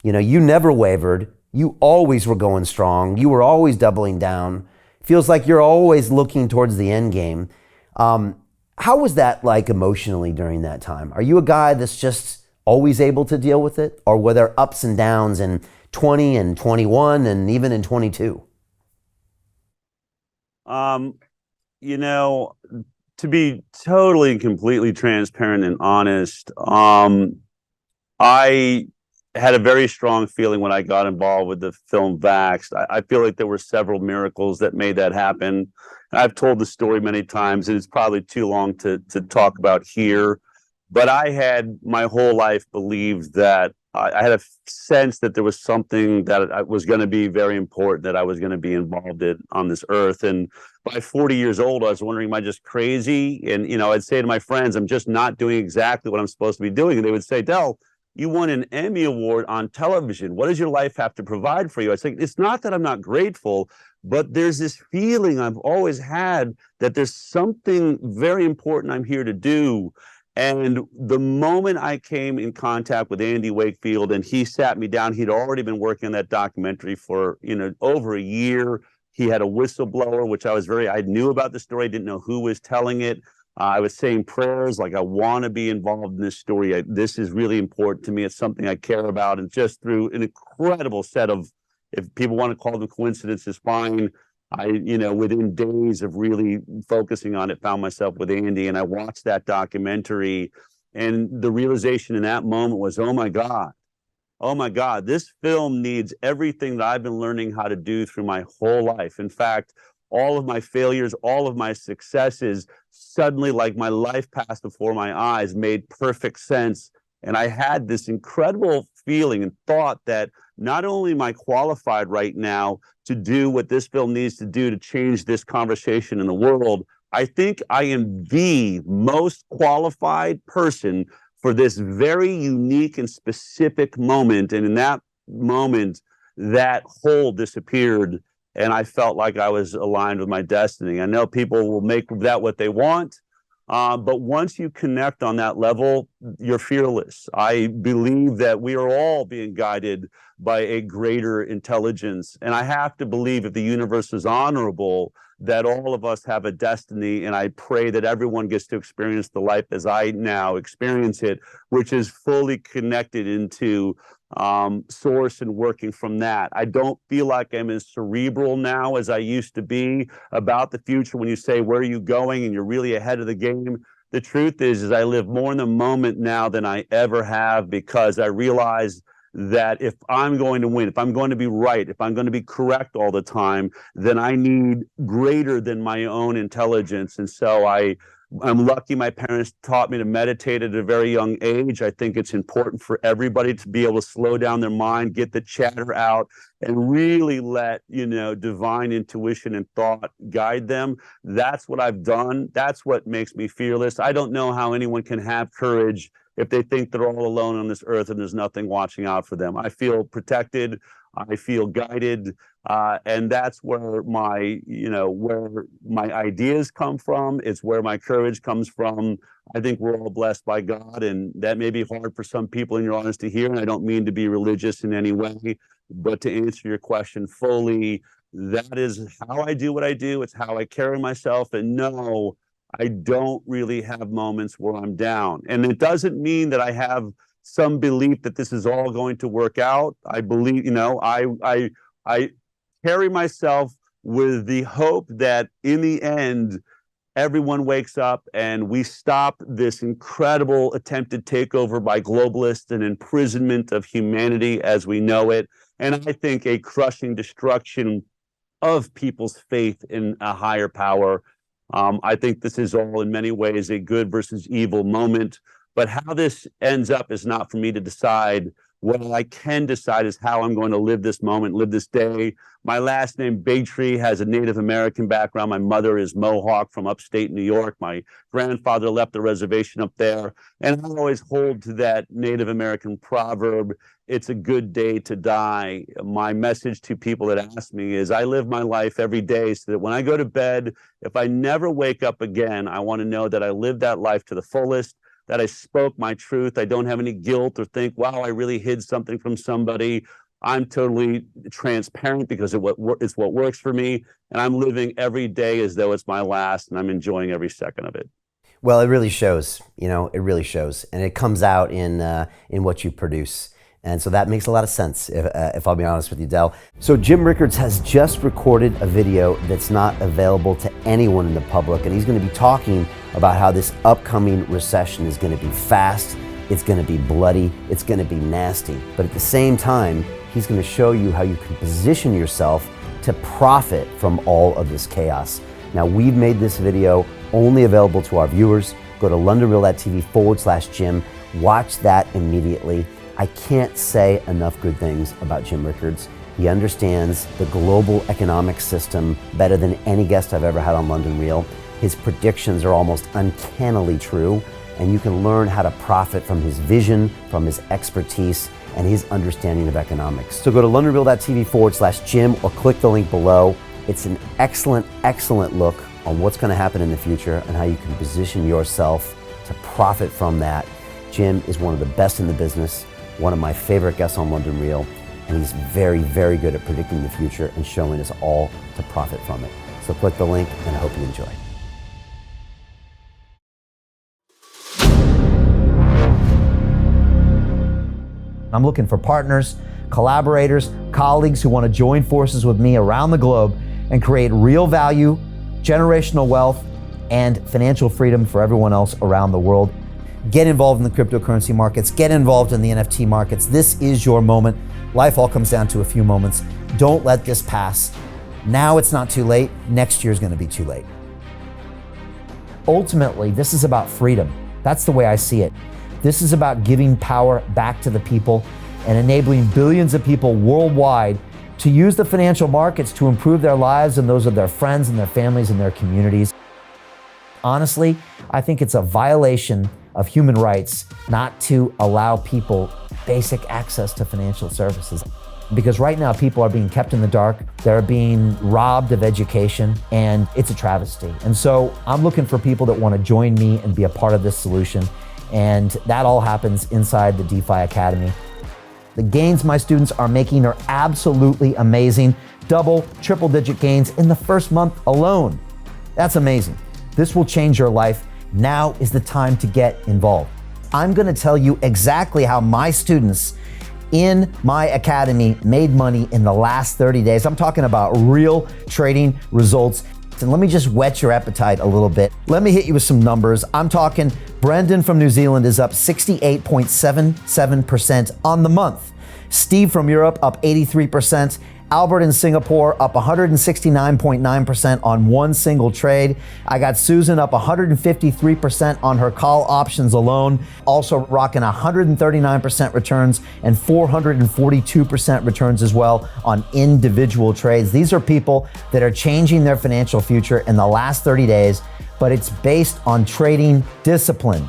You know, you never wavered. You always were going strong. You were always doubling down. Feels like you're always looking towards the end game. How was that like emotionally during that time? Are you a guy that's just always able to deal with it? Or were there ups and downs in 20 and 21 and even in 22? You know, to be totally and completely transparent and honest, I had a very strong feeling when I got involved with the film Vaxxed. I feel like there were several miracles that made that happen. And I've told the story many times, and it's probably too long to talk about here. But I had my whole life believed that I had a sense that there was something that was going to be very important that I was going to be involved in on this earth. And by 40 years old, I was wondering, am I just crazy? And, you know, I'd say to my friends, I'm just not doing exactly what I'm supposed to be doing. And they would say, Del, you won an Emmy Award on television. What does your life have to provide for you? I say, it's not that I'm not grateful, but there's this feeling I've always had that there's something very important I'm here to do. And the moment I came in contact with Andy Wakefield and he sat me down, he'd already been working on that documentary for, you know, over a year. He had a whistleblower, which I knew about the story, didn't know who was telling it. I was saying prayers like, I want to be involved in this story. This is really important to me. It's something I care about. And just through an incredible set of, if people want to call them coincidences, fine. You know, within days of really focusing on it, found myself with Andy, and I watched that documentary. And the realization in that moment was, oh my God, this film needs everything that I've been learning how to do through my whole life. In fact, all of my failures, all of my successes, suddenly, like my life passed before my eyes, made perfect sense. And I had this incredible feeling and thought that not only am I qualified right now to do what this film needs to do to change this conversation in the world, I think I am the most qualified person for this very unique and specific moment. And in that moment, that hole disappeared. And I felt like I was aligned with my destiny. I know people will make that what they want. But once you connect on that level, you're fearless. I believe that we are all being guided by a greater intelligence. And I have to believe if the universe is honorable, that all of us have a destiny. And I pray that everyone gets to experience the life as I now experience it, which is fully connected into source and working from that. I don't feel like I'm as cerebral now as I used to be about the future. When you say, where are you going? And you're really ahead of the game. The truth is I live more in the moment now than I ever have, because I realize that if I'm going to win, if I'm going to be right, if I'm going to be correct all the time, then I need greater than my own intelligence. And so I'm lucky my parents taught me to meditate at a very young age. I think it's important for everybody to be able to slow down their mind, get the chatter out, and really let, you know, divine intuition and thought guide them. That's what I've done. That's what makes me fearless. I don't know how anyone can have courage if they think they're all alone on this earth and there's nothing watching out for them. I feel protected. I feel guided. And that's where where my ideas come from. It's where my courage comes from. I think we're all blessed by God, and that may be hard for some people in your audience to hear. And I don't mean to be religious in any way, but to answer your question fully, that is how I do what I do. It's how I carry myself. And no, I don't really have moments where I'm down. And it doesn't mean that I have some belief that this is all going to work out. I believe, I carry myself with the hope that in the end, everyone wakes up and we stop this incredible attempted takeover by globalists and imprisonment of humanity as we know it. And I think a crushing destruction of people's faith in a higher power. I think this is all in many ways a good versus evil moment. But how this ends up is not for me to decide. What I can decide is how I'm going to live this moment, live this day. My last name, Bigtree, has a Native American background. My mother is Mohawk from upstate New York. My grandfather left the reservation up there. And I always hold to that Native American proverb, it's a good day to die. My message to people that ask me is I live my life every day so that when I go to bed, if I never wake up again, I want to know that I lived that life to the fullest, that I spoke my truth. I don't have any guilt or think, wow, I really hid something from somebody. I'm totally transparent because it's what works for me. And I'm living every day as though it's my last, and I'm enjoying every second of it. Well, it really shows, it really shows. And it comes out in what you produce. And so that makes a lot of sense, if I'll be honest with you, Del. So Jim Rickards has just recorded a video that's not available to anyone in the public. And he's going to be talking about how this upcoming recession is going to be fast, it's going to be bloody, it's going to be nasty. But at the same time, he's going to show you how you can position yourself to profit from all of this chaos. Now, we've made this video only available to our viewers. Go to londonreal.tv/Jim. Watch that immediately. I can't say enough good things about Jim Rickards. He understands the global economic system better than any guest I've ever had on London Real. His predictions are almost uncannily true, and you can learn how to profit from his vision, from his expertise, and his understanding of economics. So go to londonreal.tv/Jim or click the link below. It's an excellent, excellent look on what's going to happen in the future and how you can position yourself to profit from that. Jim is one of the best in the business, one of my favorite guests on London Real, and he's very, very good at predicting the future and showing us all to profit from it. So click the link, and I hope you enjoy. I'm looking for partners, collaborators, colleagues who want to join forces with me around the globe and create real value, generational wealth, and financial freedom for everyone else around the world. Get involved in the cryptocurrency markets, get involved in the NFT markets. This is your moment. Life all comes down to a few moments. Don't let this pass. Now it's not too late. Next year is going to be too late. Ultimately, this is about freedom. That's the way I see it. This is about giving power back to the people and enabling billions of people worldwide to use the financial markets to improve their lives and those of their friends and their families and their communities. Honestly, I think it's a violation of human rights not to allow people basic access to financial services. Because right now people are being kept in the dark, they're being robbed of education, and it's a travesty. And so I'm looking for people that want to join me and be a part of this solution. And that all happens inside the DeFi Academy. The gains my students are making are absolutely amazing. Double, triple digit gains in the first month alone. That's amazing. This will change your life. Now is the time to get involved. I'm going to tell you exactly how my students in my academy made money in the last 30 days. I'm talking about real trading results. And let me just whet your appetite a little bit. Let me hit you with some numbers. I'm talking Brendan from New Zealand is up 68.77% on the month. Steve from Europe up 83%. Albert in Singapore up 169.9% on one single trade. I got Susan up 153% on her call options alone. Also rocking 139% returns and 442% returns as well on individual trades. These are people that are changing their financial future in the last 30 days, but it's based on trading discipline.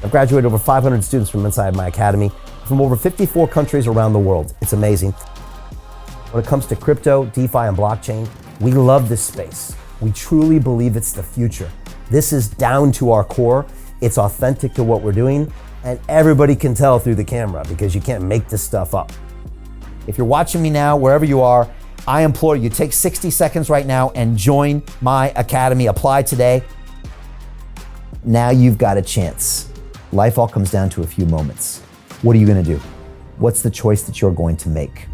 I've graduated over 500 students from inside my academy from over 54 countries around the world. It's amazing. When it comes to crypto, DeFi, and blockchain, we love this space. We truly believe it's the future. This is down to our core. It's authentic to what we're doing, and everybody can tell through the camera because you can't make this stuff up. If you're watching me now, wherever you are, I implore you, take 60 seconds right now and join my academy. Apply today. Now you've got a chance. Life all comes down to a few moments. What are you going to do? What's the choice that you're going to make?